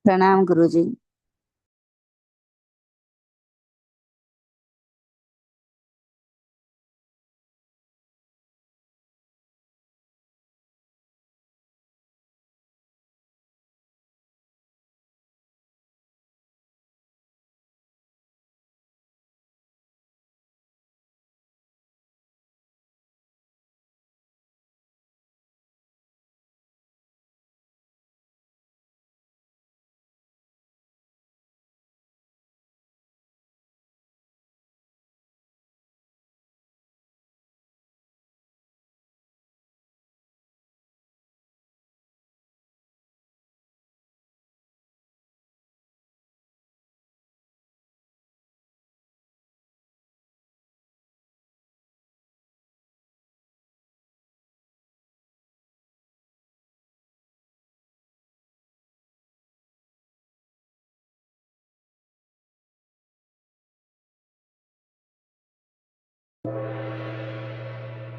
प्रणाम गुरुजी।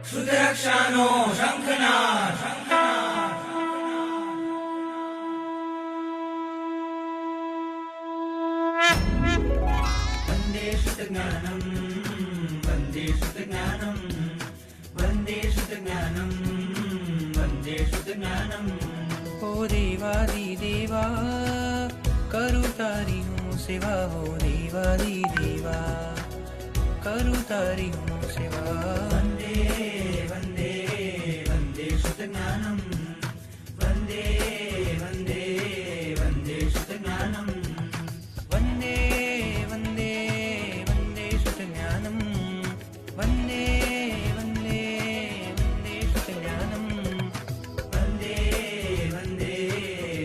શુદ્ધરક્ષાનો શંખનાદ વંદે શુદ્ધજ્ઞાનમ વંદે શુદ્ધજ્ઞાનમ વંદે શુદ્ધજ્ઞાનમ વંદે શુદ્ધજ્ઞાનમ। હો દેવાદિદેવા કરું તારી હું સેવા, હો દેવાદિદેવા કરું તારી હું સેવા। વંદે વંદે વંદે શુદ્ધજ્ઞાનમ વંદે વંદે વંદે શુદ્ધજ્ઞાનમ વંદે વંદે વંદે શુદ્ધજ્ઞાનમ વંદે વંદે વંદે શુદ્ધજ્ઞાનમ વંદે વંદે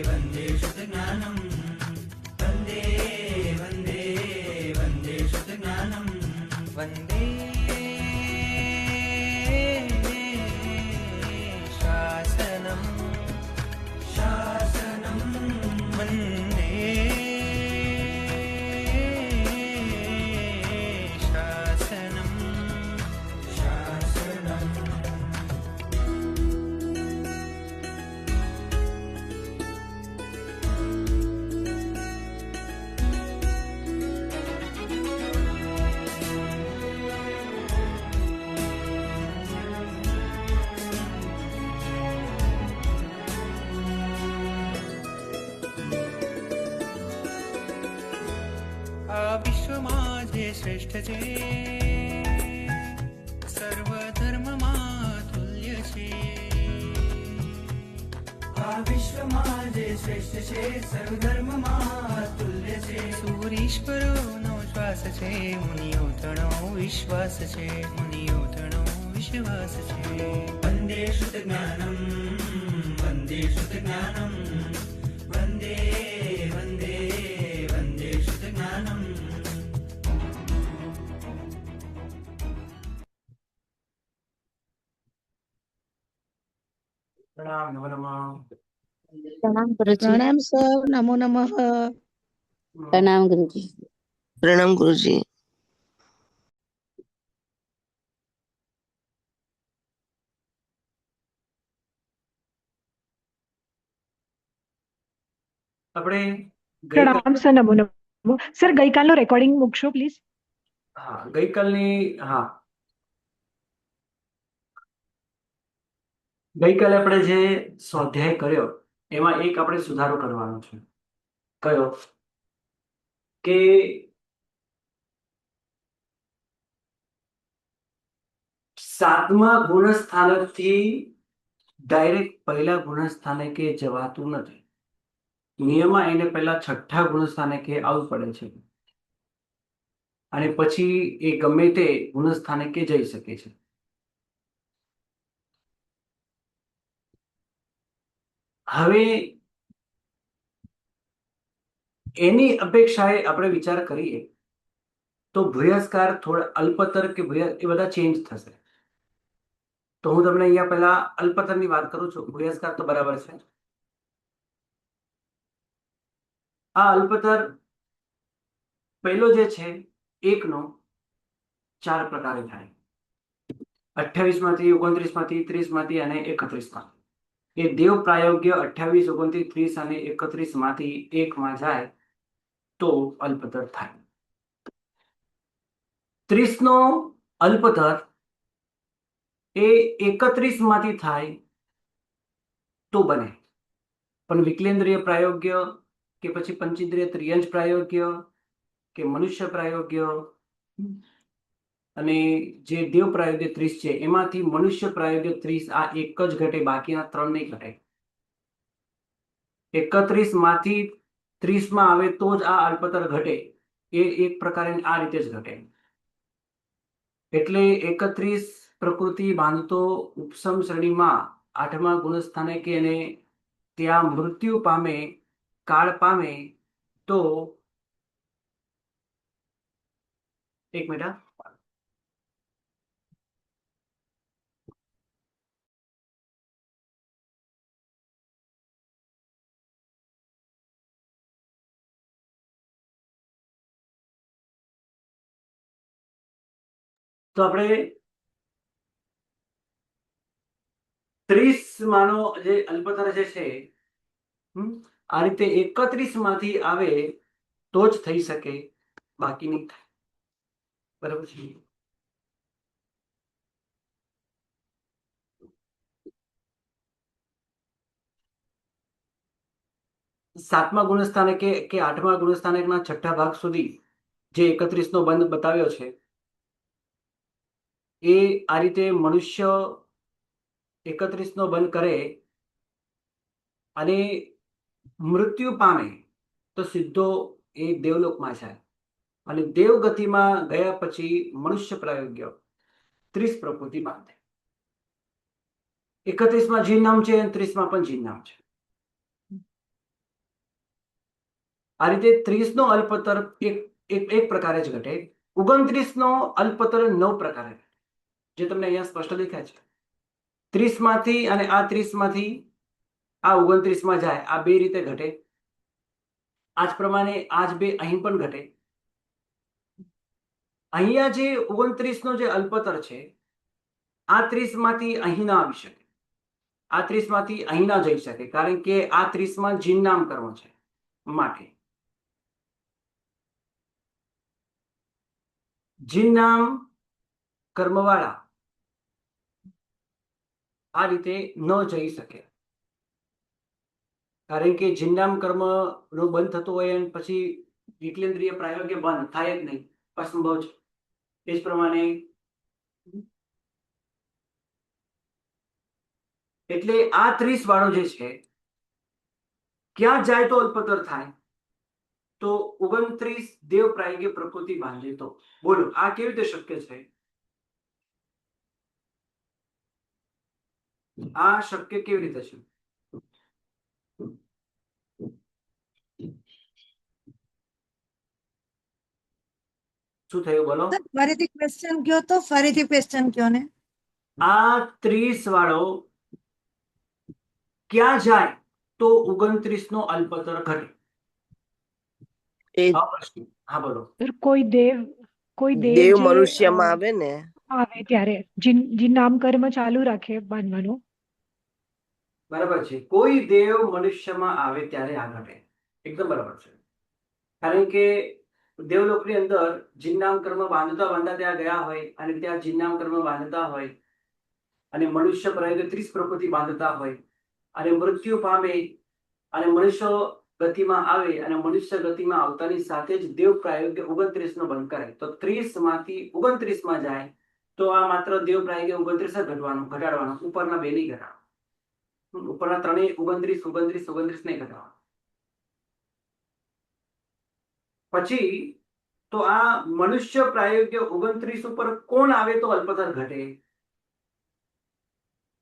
વંદે શુદ્ધજ્ઞાનમ વંદે વંદે વંદે શુદ્ધજ્ઞાનમ વંદે શાસનમ શાસનમ વંદે શાસનમ શાસનમ। આ વિશ્વમાં જે શ્રેષ્ઠ છે, સર્વ ધર્મમાં તુલ્ય છે। આ વિશ્વમાં જે શ્રેષ્ઠ છે, સર્વધર્મમાં તુલ્ય છે। સૂરીશ્વરોનો શ્વાસ છે, મુનિઓ તણો વિશ્વાસ છે, મુનિઓ તણો વિશ્વાસ છે। વંદે શુદ્ધજ્ઞાનમ વંદે શુદ્ધજ્ઞાનમ વંદે વંદે વંદે શુદ્ધજ્ઞાનમ। પ્રણામ નમો નમઃ। प्रणाम गुरुजी। प्रणाम सर, नमो नमः। प्रणाम गुरुजी। प्रणाम गुरुजी। આપણે પ્રણામ સર, નમો નમો સર। ગઈકાલનો રેકોર્ડિંગ મૂકશો પ્લીઝ। હા ગઈકાલની ગઈકાલે આપણે જે સ્વાધ્યાય કર્યો એમાં એક આપણે સુધારો કરવાનો છે। કયો? કે સાતમા ગુણસ્થાનકથી ડાયરેક્ટ પહેલા ગુણસ્થાનકે જવાતું નથી। નિયમમાં એને પહેલા છઠ્ઠા ગુણસ્થાનકે આવવું પડે છે અને પછી એ ગમે તે ગુણસ્થાનકે જઈ શકે છે। હવે એની અપેક્ષાએ આપણે વિચાર કરીએ તો ભૂયસ્કાર થોડા અલ્પતર કે એ બધા ચેન્જ થશે। તો હું તમને અહીંયા પહેલા અલ્પતરની વાત કરું છું। ભૂયસ્કાર તો બરાબર છે। આ અલ્પતર પહેલો જે છે એકનો 4 પ્રકારે થાય। 28 માંથી 29 માંથી 30 માંથી અને 31 માંથી। એ દેવ પ્રાયોગ્ય 28, 29, 30 અને 31 માંથી એકમાં જાય તો અલ્પતર થાય. 30 નો અલ્પતર એ 31 માંથી થાય તો બને, પણ વિકલેન્દ્રિય પ્રાયોગ્ય કે પછી પંચેન્દ્રિય ત્રિયંજ પ્રાયોગ્ય કે મનુષ્ય પ્રાયોગ્ય અને જે દેવ પ્રાયોગ્ય 30 છે એમાંથી મનુષ્ય પ્રાયોગ્ય 30 આ એક જ ઘટે, બાકીના 3 નહીં ઘટે. 31 માંથી 30 માં આવે તો જ આ અલ્પતર ઘટે. એ એક પ્રકારે આ રીતે જ ઘટે. એટલે 31 પ્રકૃતિ બાંધતો ઉપસમ શ્રેણીમાં 8મા ગુણસ્થાને કે એને ત્યાં મૃત્યુ પામે, કાળ પામે તો એક મિનિટ. તો આપણે 30 માનો જે અલ્પતર જે છે આ રીતે 31 માંથી આવે તો જ થઈ શકે, બાકી નહીં થાય. બરાબર છે. સાતમા ગુણસ્થાને કે 8મા ગુણસ્થાનકના છઠ્ઠા ભાગ સુધી જે 31 નો બંધ બતાવ્યો છે એ આ રીતે મનુષ્ય 31 નો બંધ કરે અને મૃત્યુ પામે તો સીધો એ દેવલોકમાં જાય, અને દેવગતિમાં ગયા પછી મનુષ્ય પ્રાયોગ્ય 30 પ્રકૃતિ બાંધે. 31 માં જીન નામ છે અને 30 માં પણ જીન નામ છે. આ રીતે 30 નો અલ્પતર એક પ્રકારે જ ઘટે. 29 નો અલ્પતર 9 પ્રકારે ઘટે, જે તમને અહીંયા સ્પષ્ટ દેખાય છે. 30 માંથી અને આ 30 માંથી આ 29 માં જાય, આ બે રીતે ઘટે. આ જ પ્રમાણે આ જ બે અહીં પણ ઘટે. અહીંયા જે 29 નો જે અલ્પતર છે આ 30 માંથી અહીં ના આવી શકે, આ 30 માંથી અહીં ના જઈ શકે, કારણ કે આ 30 માં જીન નામ કર્મ છે. માટે જીન નામ કર્મવાળા આ રીતે ન જઈ શકે, કારણ કે જીન નામ કર્મ નો બંધ થતો હોય અને પછી વિકલેન્દ્રિય પ્રાયોગ્ય બંધ થાય જ નહીં, અસંભવ છે. એ જ પ્રમાણે એટલે આ 30 વાળો જે છે ક્યાં જાય તો અલ્પતર થાય, તો 29 દેવ પ્રાયોગ્ય પ્રકૃતિ બાંધે તો. બોલો આ કેવી રીતે શક્ય છે? આ શક્ય કેવી રીતે છે? શું થયું બોલો? ફરીથી ક્વેશ્ચન કયો તો, ફરીથી ક્વેશ્ચન કયો ને. આ 30 વાળો ક્યાં જાય તો 29 નો અલ્પતર ઘટે? એ આ પ્રશ્ન. હા બોલો. સર કોઈ દેવ દેવ જે, મનુષ્યમાં આવે ને, આવે ત્યારે જીન નામ કર્મ ચાલુ રાખે બાંધવાનું. બરાબર છે. કોઈ દેવ મનુષ્યમાં આવે ત્યારે આ ઘટે. એકદમ બરાબર છે. કારણ કે દેવલોકની અંદર જીનનામ કર્મ બાંધતા બાંધતા ત્યાં ગયા હોય અને ત્યાં જીનનામ કર્મ બાંધતા હોય અને મનુષ્ય પ્રાયોગ્ય 30 પ્રકૃતિ બાંધતા હોય અને મૃત્યુ પામે અને મનુષ્ય ગતિમાં આવે અને મનુષ્ય ગતિમાં આવતાની સાથે જ દેવ પ્રાયોગ્ય 29 નો બંધ કરે, તો 30 માંથી 29 માં જાય તો આ માત્ર દેવ પ્રાયોગ્ય 29 જ ઘટાડવાનું, ઉપરના બે નહીં ઘટાડવાનું. ઉપરના ત્રણેય 29, 29, 29 નહીં ઘટાડવાનું. પછી તો આ મનુષ્ય પ્રાયોગ્ય 29 ઉપર કોણ આવે તો અલ્પતર ઘટે?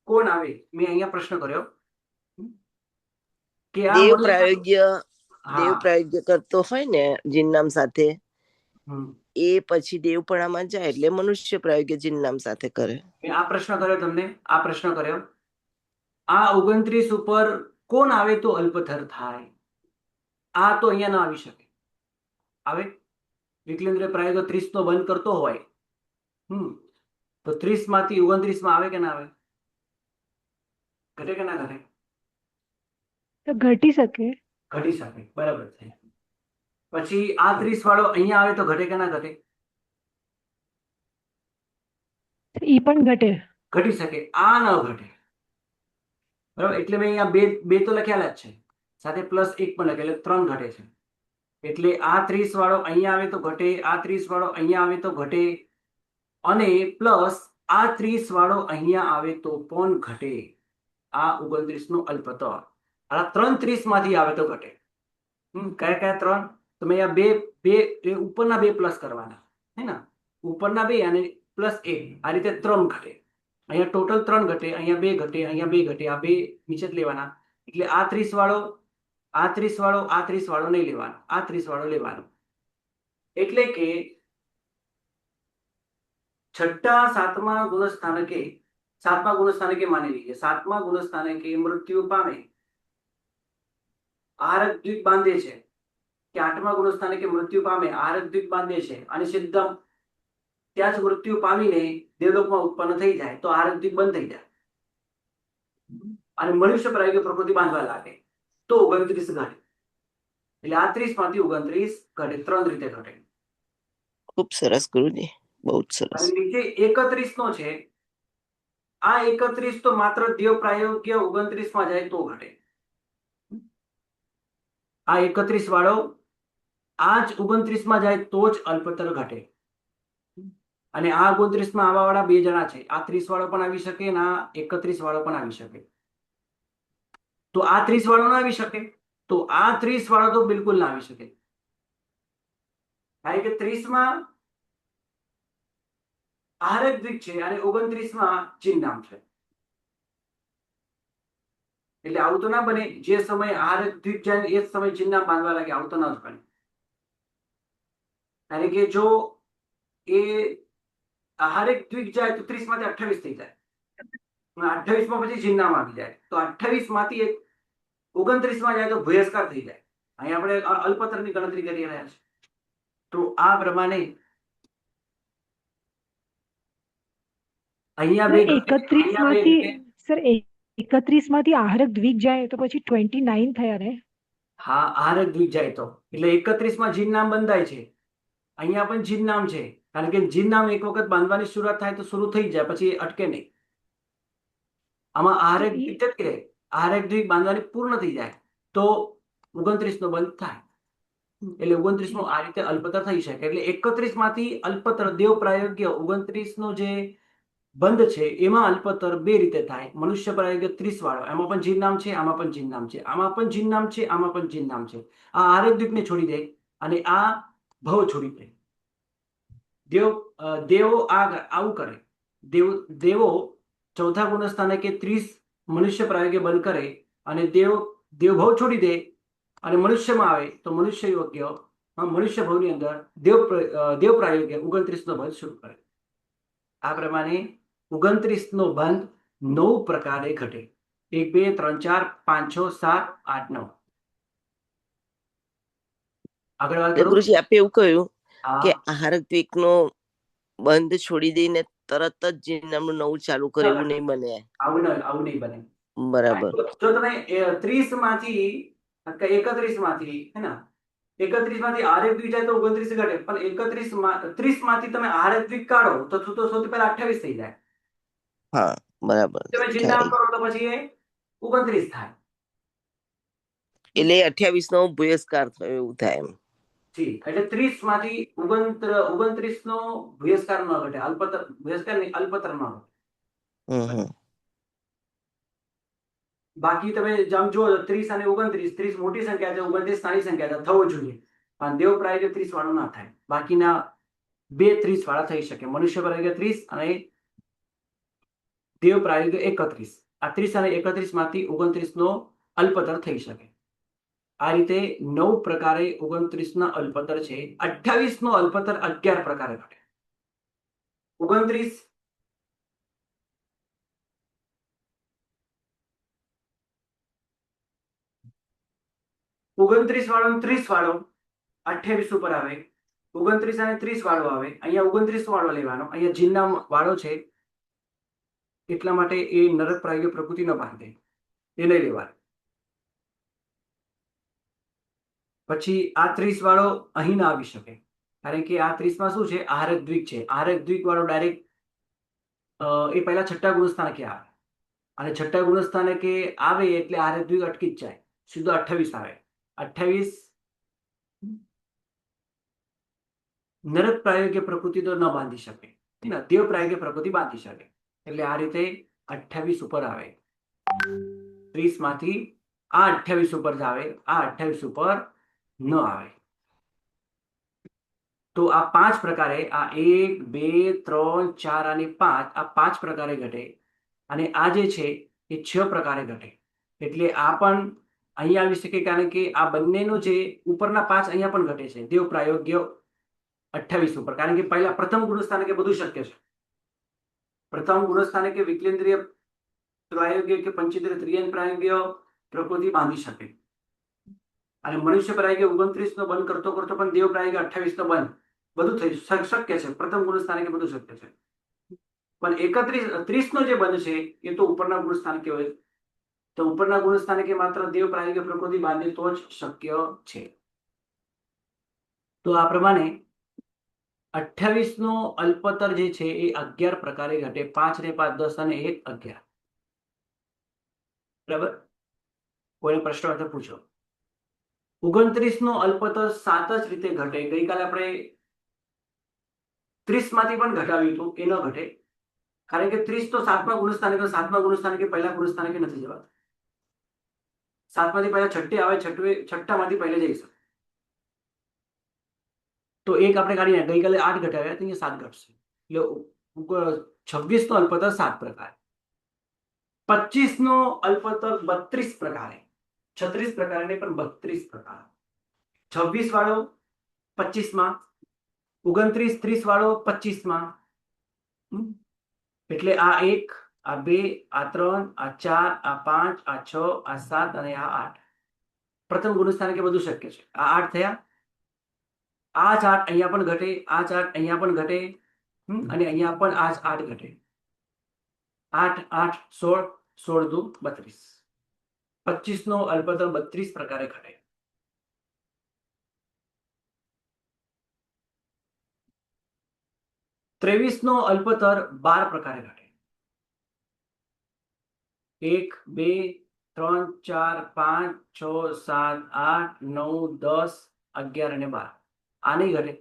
કોણ આવે? મેં અહીંયા પ્રશ્ન કર્યો કે આ દેવ મનુષ્ય- પ્રાયોગ્ય કરતો હોય ને જીનનામ સાથે, હમ. એ પછી દેવપણામાં જાય એટલે મનુષ્ય પ્રાયોગ્ય જીનનામ સાથે કરે. મેં આ પ્રશ્ન કર્યો તમને, આ પ્રશ્ન કર્યો આ 29 ઉપર કોણ આવે તો અલ્પતર થાય? આ તો અહીંયા ના આવી શકે. આવે વિકલેન્દ્ર પ્રાયોગ 30 નો બંધ કરતો હોય તો 30 માંથી 29 માં આવે કે ના આવે? ઘટે કે ના ઘટે? તો ઘટી શકે. ઘટી શકે, બરાબર છે. પછી આ 30 વાળો અહીંયા આવે તો ઘટે કે ના ઘટે? ઈ પણ ઘટે. ઘટી શકે, આ ન ઘટે. બરાબર, એટલે મેં અહીંયા બે તો લખ્યા જ છે, સાથે +1 પણ લખેલું, એટલે 3 ઘટે છે. એટલે આ 30 વાળો અહીંયા આવે તો ઘટે, આ 30 વાળો અહીંયા આવે તો ઘટે, અને પ્લસ આ 30 વાળો અહીંયા આવે તો પણ ઘટે. આ 29 નો અલ્પતર. આ 3 30 માંથી આવે તો ઘટે. કયા કયા 3? તો મેં અહીંયા ઉપરના 2 પ્લસ કરવાના, હે ને? ઉપરના 2 અને +1, આ રીતે 3 ઘટે. અહીંયા ટોટલ 3 ઘટે, અહીંયા 2 ઘટે, અહીંયા 2 ઘટે, આ 2 નીચે જ લેવાના. એટલે આ 30 વાળો, આ 30 વાળો, આ 30 વાળો નહીં લેવાનો, આ 30 વાળો લેવાનો. એટલે કે છઠ્ઠા સાતમા ગુણસ્થાનકે માની લઈએ, સાતમા ગુણસ્થાનકે મૃત્યુ પામે, આહારક દ્વીપ બાંધે છે, કે આઠમા ગુણસ્થાનકે મૃત્યુ પામે, આહારક દ્વીપ બાંધે છે, અને સિદ્ધમ ત્યાં જ મૃત્યુ પામીને દેવલોકમાં ઉત્પન્ન થઈ જાય તો આહારક દ્વીપ બંધ થઈ જાય અને મનુષ્ય પ્રાયોગિક પ્રકૃતિ બાંધવા લાગે તો 29 ઘટે. એટલે આ 30 માંથી 29 ઘટે, 3 રીતે ઘટે. ખૂબ સરસ ગુરુજી, બહુ જ સરસ. અને નીચે 31 નો છે, આ 31 તો માત્ર દેવ પ્રાયોગ્ય 29 માં જાય તો ઘટે. આ 31 વાળો આ જ 29 માં જાય તો જ અલ્પતર ઘટે. અને આ 29 માં આવા વાળા 2 જણા છે, આ 30 વાળો પણ આવી શકે અને આ 31 વાળો પણ આવી શકે. તો આ 30 વાળો ના આવી શકે, તો આ 30 વાળો તો બિલકુલ ના આવી શકે. કારણ કે 30 માં આહારક દ્વીપ છે અને 29 માં ચિહ્નામ છે. એટલે આવું તો ના બને, જે સમયે આહારક દ્વીપ જાય એ જ સમયે ચિહ્નામ બાંધવા લાગે, આવું તો ના જ બને. કારણ કે જો એ આહારક દ્વીપ જાય તો 30 માંથી 28 થઈ જાય, 28 માં પછી ચિહ્નામ આવી જાય, તો 28 માંથી 29 માં જાય તો ભયસ્કાર થઈ જાય. અહીં આપણે અલ્પતરની ગણતરી કરી રહ્યા છીએ. તો આ પ્રમાણે અહીંયા બે 31 માંથી સર 31 માંથી આહારક દ્વીપ જાય તો પછી 29 થયા ને? હા, આહારક દ્વીપ જાય તો એટલે 31 માં જીનનામ બંધાય છે. અહીંયા પણ જીનનામ છે, કારણ કે જીનનામ એક વખત બાંધવાની શરૂઆત થાય તો શરૂ થઈ જાય, પછી અટકે નહીં. આમાં આહારક દ્વીપ જતી રહે, આહારક દ્વીપ બાંધવાની પૂર્ણ થઈ જાય તો 29 નો બંધ થાય. એટલે 29 નો આ રીતે અલ્પતર થઈ શકે. એટલે 31 માંથી અલ્પતર દેવ પ્રાયોગ્ય 29 નો જે બંધ છે એમાં અલ્પતર 2 રીતે થાય. મનુષ્ય પ્રાયોગ્ય 30 વાળો, એમાં પણ જીનનામ છે, આમાં પણ જીનનામ છે, આમાં પણ જીનનામ છે, આમાં પણ જીનનામ છે. આ આહારક દ્વીપને છોડી દે અને આ ભવ છોડી દે. દેવો આવું કરે. દેવો ચોથા ગુણસ્થાને કે 30 મનુષ્ય પ્રાયોગ્ય બંધ કરે અને દેવ ભવ છોડી દે અને મનુષ્યમાં આવે તો મનુષ્ય યોગ્ય મનુષ્ય ભવની અંદર દેવ પ્રાયોગ્ય 29 નો બંધ શરૂ કરે. આ પ્રમાણે 29 નો બંધ 9 પ્રકારે ઘટે. 1 2 3 4 5 6 7 8 9. આગળ વાત કરો. ગુરુજી આપે એવું કહ્યું હા, કે આહારક દ્વીપ નો બંધ છોડી દઈને તરત જ જીનનામનું નવું ચાલુ કરે એવું નહીં બને. આવું નહીં બને. બરાબર. જો તમે 30 માંથી 31 માંથી હે ને 31 માંથી આહારક દ્વીપ જાય તો 29 ઘટે, પણ 30 માંથી તમે આહારક દ્વીપ કાઢો તો સૌથી પહેલા 28 થઈ જાય. હા, બરાબર. તમે જીનનામ કરો તો પછી એ 29 થાય. એટલે 28 નો ભૂયસ્કાર થયો એવું થાય એમ. જી, એટલે 30 માંથી 29 નો ભૂયસ્કાર ન ઘટે, ભૂયસ્કાર નહીં, અલ્પતર ન ઘટે. બાકી તમે જેમ જો 30 અને 29, 30 મોટી સંખ્યા છે, 29 નાની સંખ્યા છે, થવો જોઈએ. પણ દેવ પ્રાયોગ્ય 30 વાળો ના થાય. બાકીના 2 30 વાળા થઈ શકે. મનુષ્ય પ્રાયોગ્ય 30 અને દેવ પ્રાયોગ્ય 31. આ 30 અને 31 માંથી 29 નો અલ્પતર થઈ શકે. આ રીતે 9 પ્રકારે 29 ના અલ્પતર છે. 28 નો અલ્પતર 11 પ્રકારે ઘટે. 29 વાળો 30 વાળો 28 ઉપર આવે. 29 અને 30 વાળો આવે. અહીંયા 29 વાળો લેવાનો. અહીંયા જીનનામ વાળો છે એટલા માટે એ નરક પ્રાયોગ્ય પ્રકૃતિ ન બાંધે, એ નહીં લેવાનો. પછી આ 30 વાળો અહીં ના આવી શકે, કારણ કે આ 30 માં શું છે, આહારક દ્વિક છે. આહારક દ્વિક વાળો ડાયરેક્ટ એ પહેલા છઠ્ઠા ગુણસ્થાનકે આવે, અને છઠ્ઠા ગુણસ્થાનકે આવે એટલે આહારક દ્વિક અટકી જ જાય, સીધો 28 આવે. 28 નરક પ્રાયોગ્ય પ્રકૃતિ તો ન બાંધી શકે, દેવ પ્રાયોગ્ય પ્રકૃતિ બાંધી શકે. એટલે આ રીતે 28 ઉપર આવે. 30 માંથી આ 28 ઉપર જ આવે, આ 28 ઉપર ન આવે. તો આ 5 પ્રકારે, આ 1 2 3 4 અને 5, આ 5 પ્રકારે ઘટે, અને આ જે છે એ 6 પ્રકારે ઘટે. એટલે આ પણ અહીંયા આવી શકે, કારણ કે આ બંનેનો જે ઉપરના 5 અહીંયા પણ ઘટે છે, દેવ પ્રાયોગ્ય 28 ઉપર, કારણ કે પહેલા પ્રથમ ગુણસ્થાનકે બધું શક્ય છે. પ્રથમ ગુણસ્થાનકે વિકલેન્દ્રિય પ્રાયોગ્ય કે પંચેન્દ્રિય ત્રિયન પ્રાયોગ્ય પ્રકૃતિ બાંધી શકે, અને મનુષ્ય પ્રાયોગ્ય 29 નો બંધ કરતો કરતો પણ દેવ પ્રાયોગ્ય 28 નો બંધ બધું થઈ શક્ય છે. પ્રથમ ગુણસ્થાનકે બધું શક્ય છે, પણ 30 નો જે બંધ છે એ તો ઉપરના ગુણસ્થાનકે હોય. તો ઉપરના ગુણસ્થાનકે માત્ર દેવ પ્રાયોગ્ય પ્રકૃતિ બાંધે તો જ શક્ય છે. તો આ પ્રમાણે 28 નો અલ્પતર જે છે એ 11 પ્રકારે ઘટે. 5 ને 5 10 અને 1 11. બરાબર? કોઈને પ્રશ્ન હોય તો પૂછો. 29 નો અલ્પતર 7 જ રીતે ઘટે. ગઈકાલે આપણે 30 માંથી પણ ઘટાવ્યું હતું, એ ન ઘટે, કારણ કે 30 તો 7મા ગુણસ્થાનકે, 7મા ગુણસ્થાનકે પહેલા ગુણસ્થાનકે નથી જવાતું. 7 માંથી પહેલા છઠ્ઠે આવે, છઠ્ઠામાંથી પહેલે જઈ શકે. તો એક આપણે કાઢીને ગઈકાલે 8 ઘટાવ્યા, તો અહીંયા 7 ઘટશે. એટલે 26 નો અલ્પતર 7 પ્રકાર. 25 નો અલ્પતર 32 પ્રકારે, 36 પ્રકારે નહીં પણ 32 પ્રકાર. 26 વાળો 25 માં, 29 30 વાળો 25 માં. એટલે આ 1, આ 2, આ 3, આ 4, આ 5, આ 6, આ 7 અને આ 8. પ્રથમ ગુણસ્થાનકે બધું શક્ય છે. આ 8 થયા. આ 8 અહીંયા પણ ઘટે, આ 8 અહીંયા પણ ઘટે, અને અહીંયા પણ આ 8 ઘટે. 8 8 16, 16 દુ 32. 25 નો અલ્પતર 32 પ્રકારે ઘટે. 23 નો અલ્પતર 12 પ્રકારે ઘટે. 1 2 3 4 5 6 7 8 9 10 11 અને 12. આ નહીં ઘટે,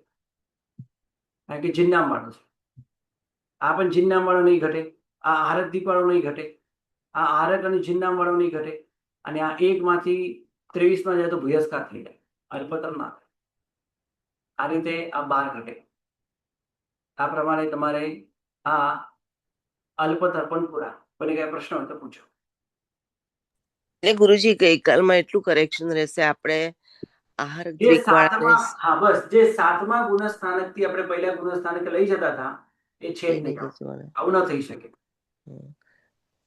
કારણ કે જિન્નામ વાળો છે. આ પણ જિન્નામ વાળો નહીં ઘટે. આ આહારક દીપ વાળો નહીં ઘટે. આ આહારક અને જિન્નામ વાળો નહીં ઘટે. અને આ 1 માંથી 23 માં જાય તો ભૂયસ્કાર થઈ જાય, અલ્પતર ના થાય. આ રીતે આ 12 ઘટે. આ પ્રમાણે તમારે આ અલ્પતર પણ પૂરા. કોઈને કઈ પ્રશ્ન હોય તો પૂછો. એટલે ગુરુજી ગઈકાલમાં એટલું કરેક્શન રહેશે, આપણે આહાર જે દ્વિક વાળાને 7મા, હા બસ, જે 7મા ગુણસ્થાનકથી આપણે પહેલા ગુણસ્થાનકે લઈ જતા હતા એ છે જ એ નહીં નહીં. જવાનું. આવું ન થઈ શકે.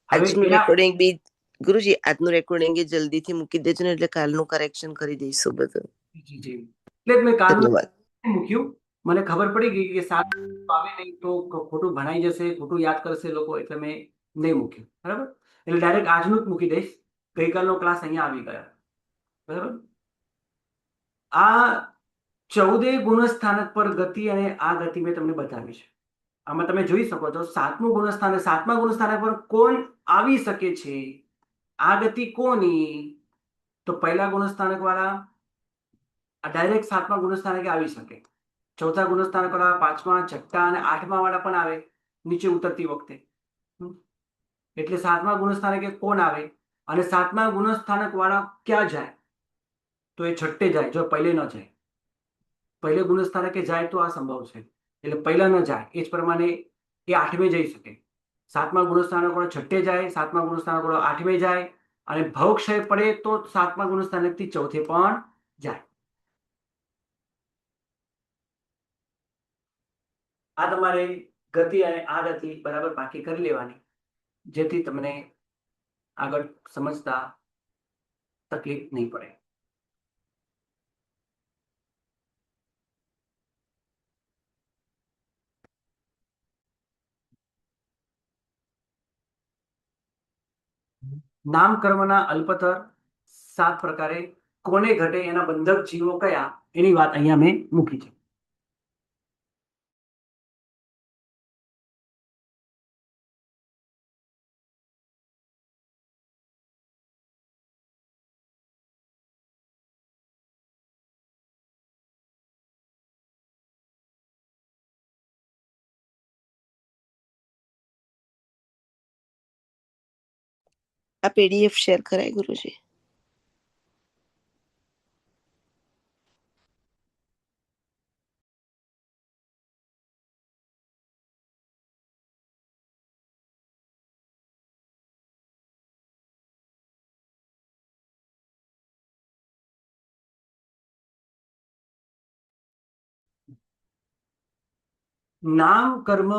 હવે આજનું પેલા રેકોર્ડિંગ બી ગુરુજી, આજનું રેકોર્ડિંગ એ જલ્દીથી મૂકી દેજો ને, એટલે કાલનું કરેક્શન કરી દઈશું બધું. જી, જી. એટલે જ મેં કાલનું ધન્યવાદ. મૂક્યું. મને ખબર પડી ગઈ કે 7 આવે નહીં તો ખોટું ભણાઈ જશે, ખોટું યાદ કરશે લોકો, એટલે મેં નહીં મૂક્યું. બરાબર? એટલે ડાયરેક્ટ આજનું જ મૂકી દઈશ. ગઈકાલનો ક્લાસ અહીંયા આવી ગયા. બરાબર? આ 14 ગુણસ્થાનક પર ગતિ, અને આ ગતિ મેં તમને બતાવી છે. આમાં તમે જોઈ શકો છો 7મું ગુણસ્થાન, 7મા ગુણસ્થાનક પર કોણ આવી શકે છે, આ ગતિ કોની? તો પહેલા ગુણસ્થાનક વાળા ડાયરેક્ટ 7મા ગુણસ્થાનકે આવી શકે. ચોથા ગુણસ્થાનક વાળા 5મા, 6ઠ્ઠા અને 8મા વાળા પણ આવે નીચે ઉતરતી વખતે. એટલે 7મા ગુણસ્થાનકે કોણ આવે, અને 7મા ગુણસ્થાનક વાળા ક્યાં જાય? તો એ છઠ્ઠે જાય, જો પહેલે ન જાય. પહેલે ગુણસ્થાનકે જાય તો આ સંભવ છે, એટલે પહેલા ન જાય. એ જ પ્રમાણે એ 8મે જઈ શકે. 7મા ગુણસ્થાનક વાળો છઠ્ઠે જાય, 7મા ગુણસ્થાનક વાળો 8મે જાય, અને ભવક્ષય પડે તો 7મા ગુણસ્થાનકથી ચોથે પણ જાય. આ તમારે ગતિ અને આ ગતિ બરાબર પાકી કરી લેવાની, જેથી તમને આગળ સમજતા તકલીફ નહીં પડે. નામકર્મના અલ્પતર 7 પ્રકારે કોને ઘટે, એના બંધક જીવો કયા, એની વાત અહીંયા મેં મૂકી છે. આ PDF શેર કરાય ગુરુજી? નામ કર્મ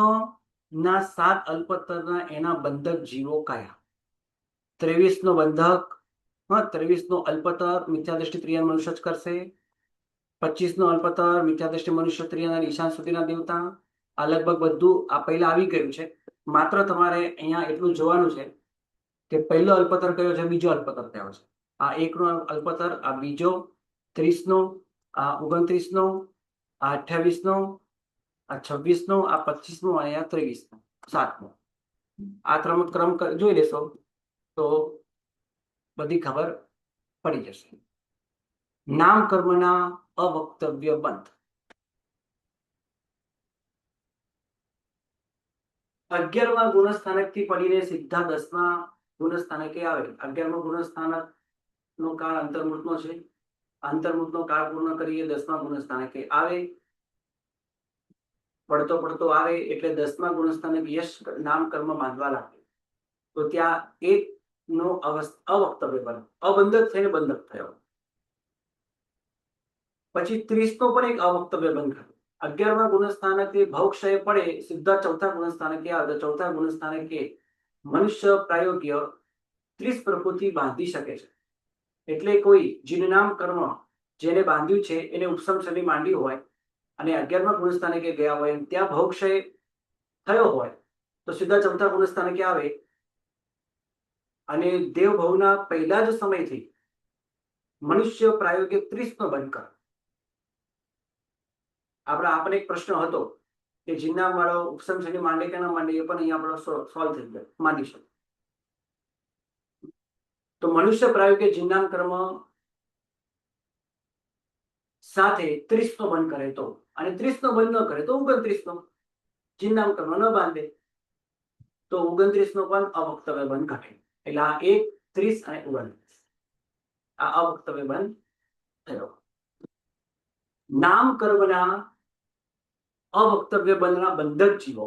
ના 7 અલ્પતરના એના બંધક જીવો કયા? 23 નો બંધક, 23 નો અલ્પતર મિથ્યા દ્રષ્ટિ ત્રિયાન મનુષ્ય જ કરશે. 25 નો અલ્પતર મિથ્યા દ્રષ્ટિ મનુષ્ય ત્રિયાના ઈશાન સુધીના દેવતા. આ લગભગ બધું આ પહેલા આવી ગયું છે. માત્ર તમારે અહીંયા એટલું જોવાનું છે કે પહેલો અલ્પતર કયો છે, બીજો અલ્પતર કયો છે. આ 1 નો અલ્પતર, આ બીજો, 30 નો, આ 29 નો, આ 28 નો, આ 26 નો, આ 25 નો અને આ 23 નો, 7 નો. આ ક્રમ જોઈ લેશો તો બધી ખબર પડી જશે. નામ કર્મના અવક્તવ્ય બંધ. 11મા ગુણસ્થાનક થી પડીને સીધા 10મા ગુણસ્થાનકે આવે. 11મા ગુણસ્થાનક નો કાળ અંતર્મુખનો છે. અંતર્મુખનો કાળ પૂર્ણ કરીએ 10મા ગુણસ્થાનકે આવે. પડતો આવે એટલે 10મા ગુણસ્થાનક યશ નામ કર્મ બાંધવા લાગે. તો ત્યાં 1 નો અવક્તવ્ય બંધ, અબંધક થઈને બંધક થયો. પછી 30 નો પણ એક અવક્તવ્ય બંધ થયો. 11મા ગુણસ્થાનકે ભવક્ષય પડે સીધા 4થા ગુણસ્થાનકે આવે. તો 4થા ગુણસ્થાનકે મનુષ્ય પ્રાયોગ્ય 30 પ્રકૃતિ બાંધી શકે છે. એટલે કોઈ જીનનામ કર્મ જેને બાંધ્યું છે એને ઉપસમ શનિ માંડ્યું હોય અને 11મા ગુણસ્થાનકે ગયા હોય અને ત્યાં ભવક્ષય થયો હોય તો સીધા 4થા ગુણસ્થાનકે આવે અને દેવભવના પહેલા જ સમયથી મનુષ્ય પ્રાયોગિક 30 નો બંધ કરે. આપણે એક પ્રશ્ન હતો કે જીનનામ વાળો ઉપસમ શનિ માંડે કે ના માંડે, એ પણ અહીંયા આપણો સોલ્વ થઈ ગયો, માંડી શકે. તો મનુષ્ય પ્રાયોગિક જીનનામ કર્મ સાથે 30 નો બંધ કરે તો, અને 30 નો બંધ ન કરે તો 29 નો જીનનામ કર્મ ન બાંધે તો 29 નો પણ અવક્તવ્ય બંધ ઘટે. એટલે આ 1, 30 અને 29 આ અવક્તવ્ય બંધ થયો. નામ કર્મના અવક્તવ્ય બંધના બંધક જીવો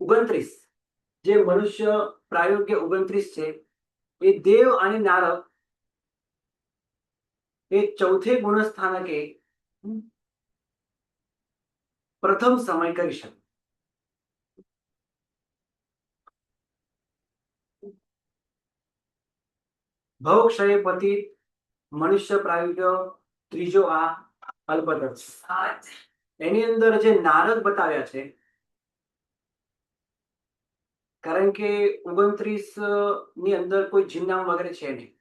29, જે મનુષ્ય પ્રાયોગ્ય 29 છે એ દેવ અને નારદ એ 4થે ગુણસ્થાનકે પ્રથમ સમય કરી શકે. ભવક્ષય પતિ મનુષ્ય પ્રાયોગ્ય ત્રીજો આ અલ્પતર. એની અંદર જે નારદ બતાવ્યા છે, કારણ કે 29 ની અંદર કોઈ જીનનામ વગેરે છે નહીં.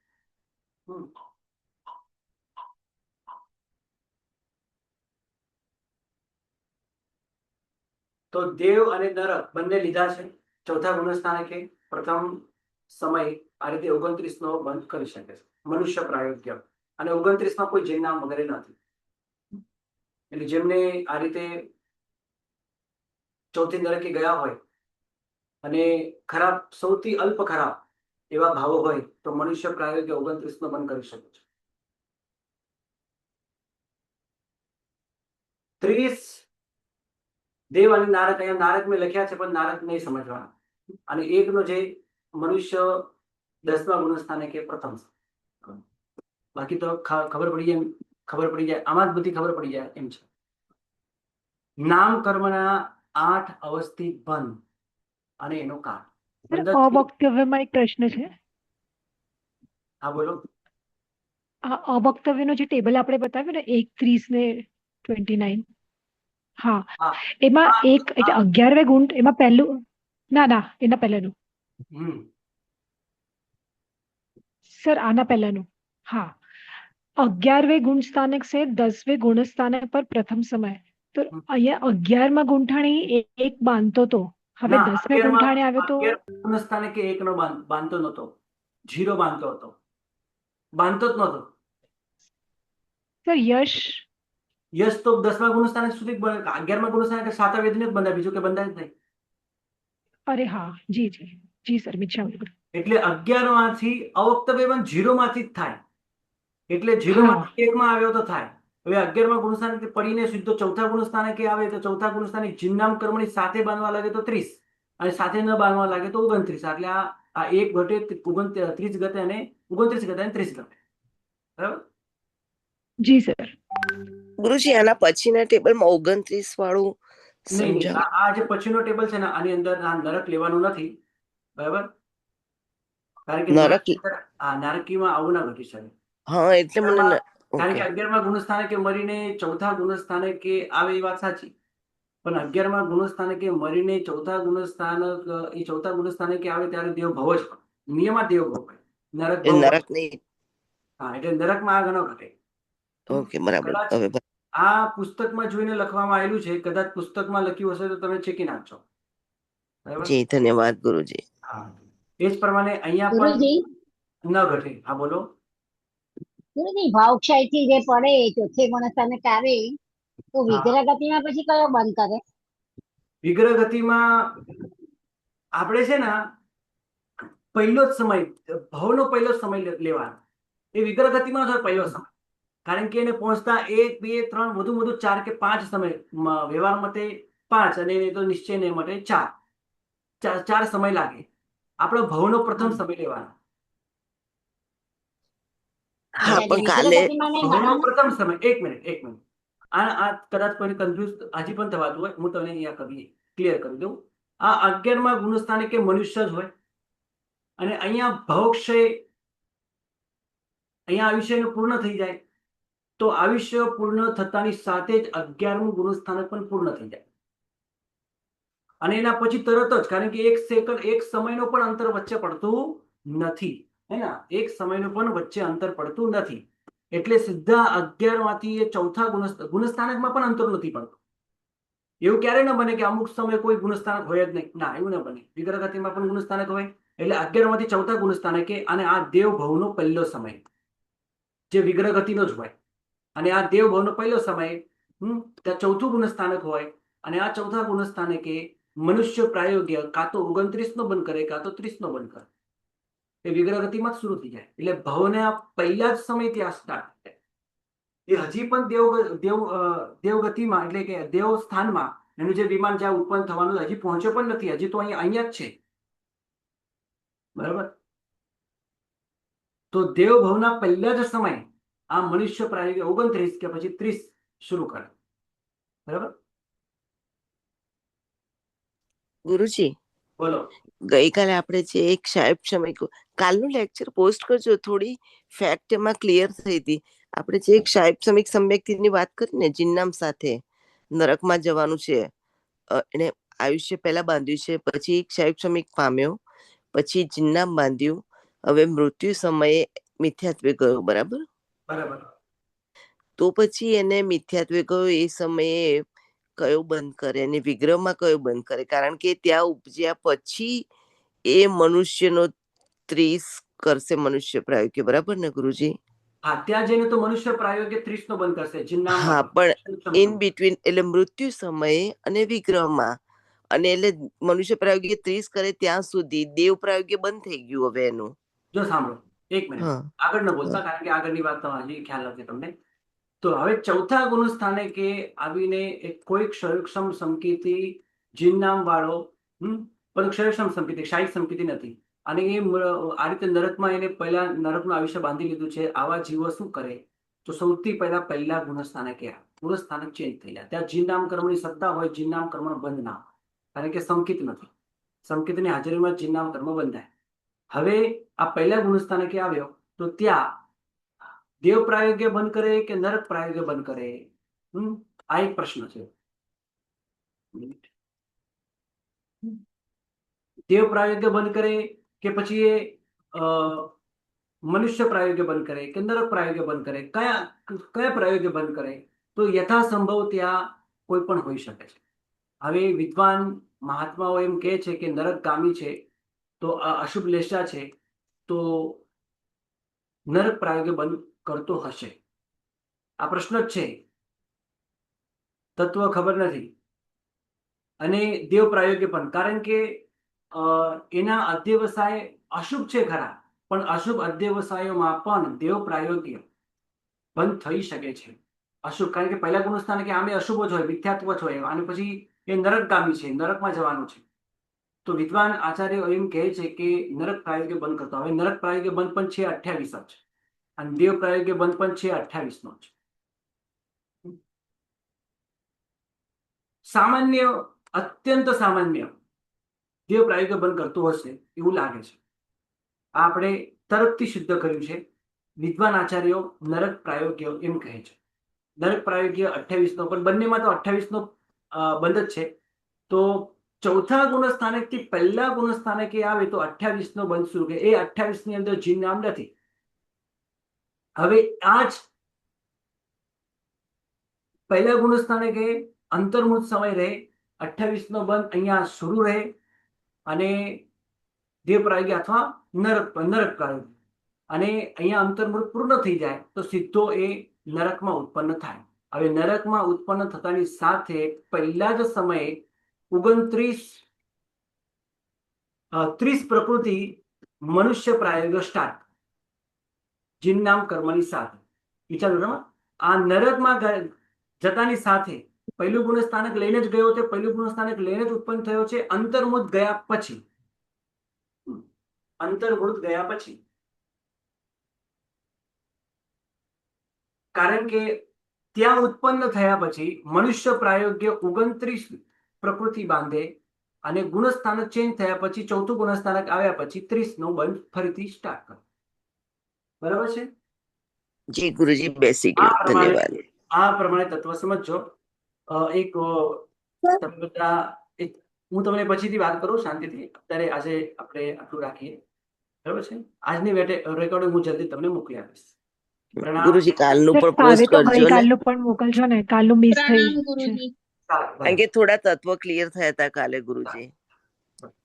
તો દેવ અને નરક બંને લીધા છે. 4થા ગુણસ્થાનકે પ્રથમ સમય આ રીતે 29 નો બંધ કરી શકે છે મનુષ્ય પ્રાયોગ્ય. અને 29 માં કોઈ જીનનામ વગેરે નથી. એટલે જેમને આ રીતે 4થી નરકે ગયા હોય અને ખરાબ, સૌથી અલ્પ ખરાબ એવા ભાવો હોય તો મનુષ્ય પ્રાયોગ્ય 29 નો બંધ કરી શકે છે. 30 દેવ અને નારક, અહીંયા નારક મેં લખ્યા છે પણ નારક નહીં સમજવાના. અને 1 નો જે મનુષ્ય 10મા ગુણસ્થાનકે પ્રથમ. બાકી તો ખબર પડી જાય આમાં જ બધી ખબર પડી જાય એમ છે. નામ કર્મના 8 અવસ્થિત બંધ અને એનો કાળ. અવક્તવ્યમાં એક પ્રશ્ન છે. હા બોલો. આ અવક્તવ્યનો જે ટેબલ આપણે બતાવ્યું ને 1, 30 ને 29, હા, એમાં એક 11વે ગુણ, એમાં પહેલું, ના એના પહેલાનું હમ સર આના પહેલાનું, હા, 11वे गुण स्थानक से 10वें गुण स्थानक पर प्रथम समय, તો અહીંયા 11માં ગુંઠાણી એક બાંધતો તો, હવે ના, 10મે ગુંઠાણે આવ્યો તો 11 ગુણ સ્થાનકે એકનો બાંધતો નહોતો, 0 બાંધતો હતો, બાંધતો જ નહોતો. સર યશ, યશ તો 10મા ગુણ સ્થાનક સુધી 11મા ગુણ સ્થાનકે સાતવેદને જ બંધાય, બીજું કે બંધાય જ નહીં. અરે હા, જી જી જી સર, મિચ્છામી. એટલે 11 માંથી અવક્તવ્ય પણ 0 માંથી જ થાય, એટલે 0 માંથી 1 માં આવ્યો તો થાય. હવે 11મા ગુણ સ્થાનકે પડીને સીધો ચોથા ગુણ સ્થાનકે આવે તો ચોથા ગુણ સ્થાનક જીનનામ કર્મની સાથે બાંધવા લાગે તો 30, અને સાથે ન બાંધવા લાગે તો 29. એટલે આ 1 ઘટે 30 ગતે અને 29 ગતે અને 30 ગતે. બરાબર? જી સર. ગુરુજી આના પછીના ટેબલમાં 29 વાળું નહીં, સમજાવો. આ જે પછીનો ટેબલ છે ને, આની અંદર આ નરક લેવાનું નથી. બરાબર? કારણ કે નરક, નારકીમાં આવું ના ઘટી શકે. હા એટલે મને કારણ કે ઓકે 11મા ગુણ સ્થાનકે મરીને ચોથા ગુણ સ્થાનકે આવે એ વાત સાચી, પણ 11મા ગુણ સ્થાનકે મરીને ચોથા ગુણ સ્થાનક એ ચોથા ગુણ સ્થાનકે આવે ત્યારે દેવ ભવ જ હોય. નિયમમાં દેવ ભવ હોય, નરક એ ભવ હોય. નરક નહીં. હા, એટલે નરકમાં આ ઘણો ઘટે. ઓકે બરાબર. કદાચ હવે આ પુસ્તકમાં જોઈને લખવામાં આવેલું છે, કદાચ પુસ્તકમાં લખ્યું હશે તો તમે ચેકી નાખજો. બરાબર? જી ધન્યવાદ ગુરુજી. હા, એ જ પ્રમાણે અહીંયા ગુરુજી, પણ ન ઘટે. હા, બોલો. ગુરુજી ભાવક્ષય થી જે પડે ચોથે ગુણ સ્થાનક આવે તો હા, વિગ્રહ ગતિમાં પછી કયો બંધ કરે? વિગ્રહ ગતિમાં આપણે છે ને પહેલો જ સમય, ભવનો પહેલો સમય લેવાનો. એ વિગ્રહ ગતિમાં છે પહેલો સમય, કારણ કે એને પહોંચતા 1, 2, 3 વધુ વધુ 4 કે 5 સમય, વ્યવહાર મતે 5 અને એ તો નિશ્ચય માટે 4 સમય લાગે. આપણો ભવનો પ્રથમ સમય લેવાનો. હા એટલે પણ વિગ્રહ કાલે ગતિમાં નહીં ભવનો ગણવાનું? પ્રથમ સમય, એક મિનિટ. આ કદાચ કોઈને કન્ફ્યુઝ હજી પણ થવાતું હોય, હું તમને અહીંયા ક્લિયર કરી દઉં. આ 11મા ગુણ સ્થાનકે મનુષ્ય જ હોય, અને અહીંયા ભવક્ષય, અહીંયા આયુષ્ય પૂર્ણ થઈ જાય, તો આયુષ્ય પૂર્ણ થતાની સાથે જ 11મું ગુણ સ્થાનક પણ પૂર્ણ થઈ જાય, અને એના પછી તરત જ, કારણ કે 1 સેકન્ડ 1 સમયનો પણ અંતર વચ્ચે પડતું નથી, હે ને, 1 સમયનો પણ વચ્ચે અંતર પડતું નથી. એટલે સીધા 11 માંથી એ ચોથા ગુણસ્થાનકમાં પણ અંતર નથી પડતું. એવું ક્યારે ન બને કે અમુક સમય કોઈ ગુણસ્થાનક હોય જ નહીં. ના, એવું ન બને. વિગ્રહ ગતિમાં પણ ગુણસ્થાનક હોય, એટલે 11 માંથી ચોથા ગુણસ્થાનકે, અને આ દેવ ભવનો પહેલો સમય જે વિગ્રહ ગતિનો જ હોય, અને આ દેવ ભવનો પહેલો સમય ત્યાં ચોથું ગુણસ્થાનક હોય, અને આ ચોથા ગુણસ્થાનકે મનુષ્ય પ્રાયોગ્ય કાં તો 29 નો બંધ કરે કાં તો 30 નો બંધ કરે. એ વિગ્રહ ગતિમાં જ શરૂ થઈ જાય. એટલે ભવને પહેલા જ સમય ત્યાં સ્ટાર્ટ થાય. એ હજી પણ દેવગતિમાં, એટલે કે દેવ સ્થાનમાં એનું જે વિમાન જ્યાં ઉત્પન્ન થવાનું હજી પહોંચ્યો પણ નથી, હજી તો અહીંયા જ છે. બરાબર? તો દેવ ભવના પહેલા જ સમય આ મનુષ્ય પ્રાયોગિક 29 કે પછી 30 શરૂ કરે. બરાબર? ગુરુજી બોલો. ગઈકાલે આપણે જે એક સાહેબ સમય, કાલનું લેક્ચર પોસ્ટ કરજો, થોડી ફેક્ટ એમાં ક્લિયર થઈ હતી. આપણે જે એક સાહેબ સમીક સમ્યક્તિની વાત કરી ને, જીનનામ સાથે નરકમાં જવાનું છે, એને આયુષ્ય પહેલા બાંધ્યું છે, પછી એક સાહેબ સમીક પામ્યો, પછી જીનનામ બાંધ્યું, હવે મૃત્યુ સમયે મિથ્યાત્વે ગયો. બરાબર? બરાબર. તો પછી એને મિથ્યાત્વે ગયો એ સમયે કયો બંધ કરે અને વિગ્રહમાં કયો બંધ કરે? કારણ કે ત્યાં ઉપજ્યા પછી એ મનુષ્યનો 30 કરશે મનુષ્ય પ્રાયોગ્ય. બરાબર ને ગુરુજી? હા, ત્યાં જઈને તો મનુષ્ય પ્રાયોગ્ય 30 નો બંધ કરશે. હા, પણ ઇન બિટવીન, એટલે મૃત્યુ સમયે અને વિગ્રહમાં, અને એટલે મનુષ્ય પ્રાયોગ્ય 30 કરે ત્યાં સુધી દેવ પ્રાયોગ્ય બંધ થઈ ગયું હવે એનું. જો સાંભળો, એક મિનિટ હા આગળ ન બોલતા, કારણ કે આગળની વાત તો હજી ખ્યાલ નથી તમને. તો હવે ચોથા ગુણ સ્થાનકે આવીને એક કોઈ ક્ષયક્ષમ સંકેતી જીનનામ વાળો, પણ ક્ષયક્ષમ સંકેતી, શાહિક સંકેતી નથી, અને એ આ રીતે નરકમાં એને પહેલા નરકનું આયુષ્ય બાંધી લીધું છે. આવા જીવો શું કરે? તો સૌથી પહેલા ગુણ સ્થાનકે ગુણ સ્થાનક ચેન્જ થઈ જાય. ત્યાં જીનનામ કર્મની સત્તા હોય, જીનનામ કર્મ બંધ ના હોય, કારણ કે સંકેત નથી. સંકેતની હાજરીમાં જીનનામ કર્મ બંધાય. હવે આ પહેલા ગુણ સ્થાનકે આવ્યો તો ત્યાં દેવ પ્રાયોગ્ય બંધ કરે કે નરક પ્રાયોગ્ય બંધ કરે? આ એક પ્રશ્ન છે. દેવ પ્રાયોગ્ય બંધ કરે કે પછી એ મનુષ્ય પ્રાયોગ્ય બંધ કરે કે નરક પ્રાયોગ્ય બંધ કરે, કયા પ્રાયોગ્ય બંધ કરે, તો યથાસંભવ ત્યાં કોઈ પણ હોઈ શકે છે. હવે વિદ્વાન મહાત્માઓ એમ કહે છે કે નરકગામી છે તો આ અશુભ લેશા છે, તો નરક પ્રાયોગ્ય બંધ કરતો હશે. આ પ્રશ્ન જ છે, તત્વ ખબર નથી. અને દેવ પ્રાયોગ્ય પણ, કારણ કે એના અધ્યવસાય અશુભ છે ખરા, પણ અશુભ અધ્યવસાયોમાં પણ દેવ પ્રાયોગ્ય બંધ થઈ શકે છે. અશુભ, કારણ કે પહેલા ગુણસ્થાને કે આમે અશુભ જ હોય, મિથ્યાત્વ જ હોય, અને પછી એ નરકગામી છે, નરકમાં જવાનું છે. તો વિદ્વાન આચાર્ય એમ કહે છે કે નરક પ્રાયોગ્ય બંધ કરતો. હવે નરક પ્રાયોગ્ય બંધ પણ છે 28 જ, અને દેવ પ્રાયોગ્ય બંધ પણ છે 28 જ. સામાન્ય, અત્યંત સામાન્ય દેવ પ્રાયોગ્ય બંધ કરતું હશે એવું લાગે છે. આ આપણે તરફથી સિદ્ધ કર્યું છે. વિદ્વાન આચાર્યો નરક પ્રાયોગ્ય એમ કહે છે. નરક પ્રાયોગ્ય 28 પણ બંનેમાં તો 28 બંધ જ છે. તો ચોથા ગુણસ્થાનકથી પહેલા ગુણસ્થાનકે આવે તો 28 બંધ શું કે એ 28 ની અંદર જીન નામ નથી. હવે આ જ પહેલા ગુણસ્થાનકે અંતર્મુખ સમય રહે, 28 બંધ અહીંયા શરૂ રહે, અને દેવ પ્રાયોગ્ય અથવા નરક પ્રાયોગ્ય, અને અહીંયા અંતર્મુખ પૂર્ણ થઈ જાય તો સીધો એ નરકમાં ઉત્પન્ન થાય. હવે નરકમાં ઉત્પન્ન થતાની સાથે પહેલા જ સમયે 30 પ્રકૃતિ મનુષ્ય પ્રાયોગ્ય સ્ટાર્ટ, જીન નામ કર્મની સાથે. વિચારો, આ નરકમાં જતાની સાથે પહેલું ગુણસ્થાનક લઈને જ ગયો છે, પહેલું ગુણસ્થાનક લઈને જ ઉત્પન્ન થયો છે. અંતર્મુખ ગયા પછી, કારણ કે ત્યાં ઉત્પન્ન થયા પછી મનુષ્ય પ્રાયોગ્ય 29 પ્રકૃતિ બાંધે, અને ગુણસ્થાનક ચેન્જ થયા પછી ચોથું ગુણસ્થાનક આવ્યા પછી 30 બંધ ફરીથી સ્ટાર્ટ કરે. બરાબર છે? જી ગુરુજી, બેસી ગયું. ધન્યવાદ. આ પ્રમાણે તત્વ સમજો. એક તમે બધા, હું તમને પછીથી વાત કરું શાંતિથી. અત્યારે આજે આપણે આટલું રાખીએ. બરાબર છે? આજની રેકોર્ડિંગ હું જલ્દી તમને મોકલી આપીશ. ગુરુજી કાલનું પણ કાલે પોસ્ટ તો કરજો ને, ગઈકાલનું પણ મોકલજો ને, કાલનું મિસ થયું છે. સારું, કારણ કે થોડા તત્વ ક્લિયર થયા હતા કાલે ગુરુજી.